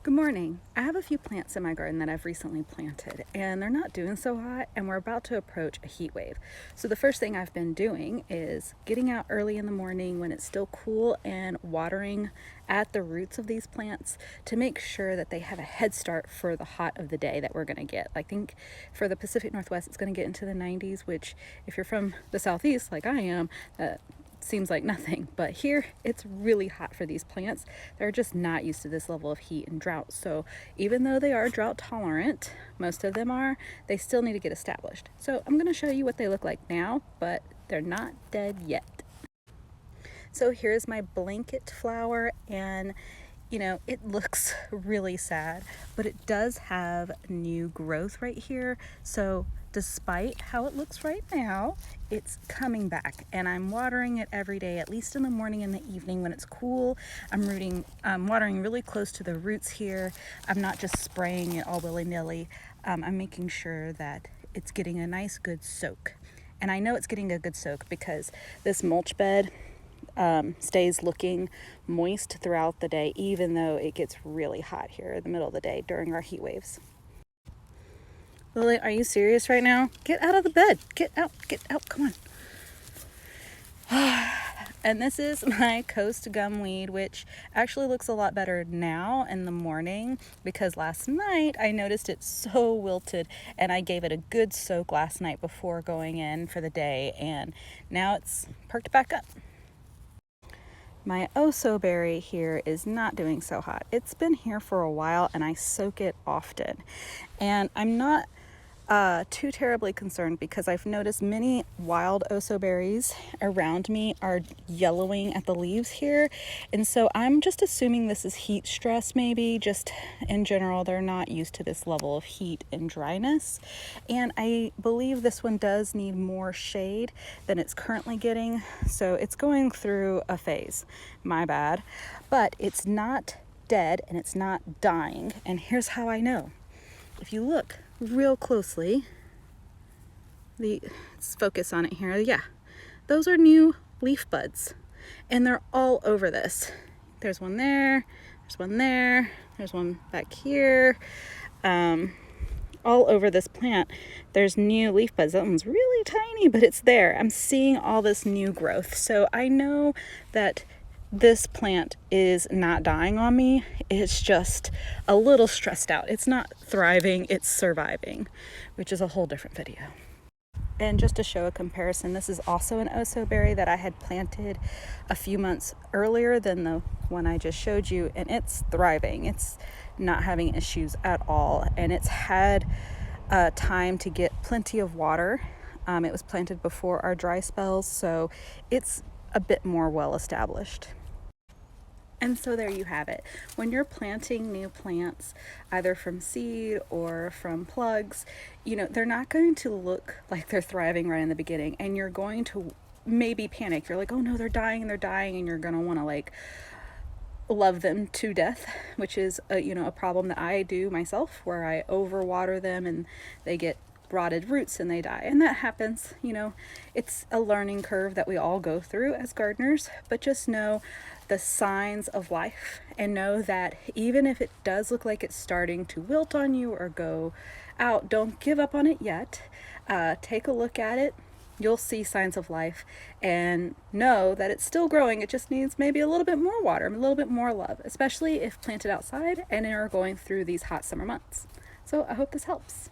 Good morning. I have a few plants in my garden that I've recently planted and they're not doing so hot and we're about to approach a heat wave. So the first thing I've been doing is getting out early in the morning when it's still cool and watering at the roots of these plants to make sure that they have a head start for the hot of the day that we're going to get. I think for the Pacific Northwest it's going to get into the 90s, which if you're from the Southeast like I am, seems like nothing, but here it's really hot for these plants. They're just not used to this level of heat and drought. So even though they are drought tolerant, most of them are, they still need to get established. So I'm going to show you what they look like now, but they're not dead yet. So here's my blanket flower, and it looks really sad, but it does have new growth right here. So despite how it looks right now, it's coming back, and I'm watering it every day, at least in the morning and the evening when it's cool. I'm watering really close to the roots here. I'm not just spraying it all willy-nilly. I'm making sure that it's getting a nice good soak. And I know it's getting a good soak because this mulch bed stays looking moist throughout the day, even though it gets really hot here in the middle of the day during our heat waves. Lily, are you serious right now? Get out of the bed. Get out, come on. And this is my Coast Gumweed, which actually looks a lot better now in the morning because last night I noticed it so wilted, and I gave it a good soak last night before going in for the day, and now it's perked back up. My Oso berry here is not doing so hot. It's been here for a while and I soak it often. And I'm not too terribly concerned because I've noticed many wild Oso berries around me are yellowing at the leaves here. And so I'm just assuming this is heat stress, maybe. Just in general, they're not used to this level of heat and dryness. And I believe this one does need more shade than it's currently getting. So it's going through a phase. My bad. But it's not dead and it's not dying. And here's how I know. If you look real closely, let's focus on it here. Yeah, those are new leaf buds and they're all over this. There's one there, there's one there, there's one back here. All over this plant there's new leaf buds. That one's really tiny, but it's there. I'm seeing all this new growth, so I know that this plant is not dying on me. It's just a little stressed out. It's not thriving, it's surviving, which is a whole different video. And just to show a comparison, this is also an Oso berry that I had planted a few months earlier than the one I just showed you, and it's thriving. It's not having issues at all, and it's had time to get plenty of water. It was planted before our dry spells, so it's a bit more well established. And so there you have it. When you're planting new plants, either from seed or from plugs, they're not going to look like they're thriving right in the beginning, and you're going to maybe panic. You're like, oh no, they're dying, and you're gonna want to love them to death, which is a problem that I do myself, where I overwater them and they get rotted roots and they die, and that happens. It's a learning curve that we all go through as gardeners, but just know the signs of life and know that even if it does look like it's starting to wilt on you or go out, don't give up on it yet. Take a look at it. You'll see signs of life and know that it's still growing. It just needs maybe a little bit more water, a little bit more love, especially if planted outside and are going through these hot summer months. So I hope this helps.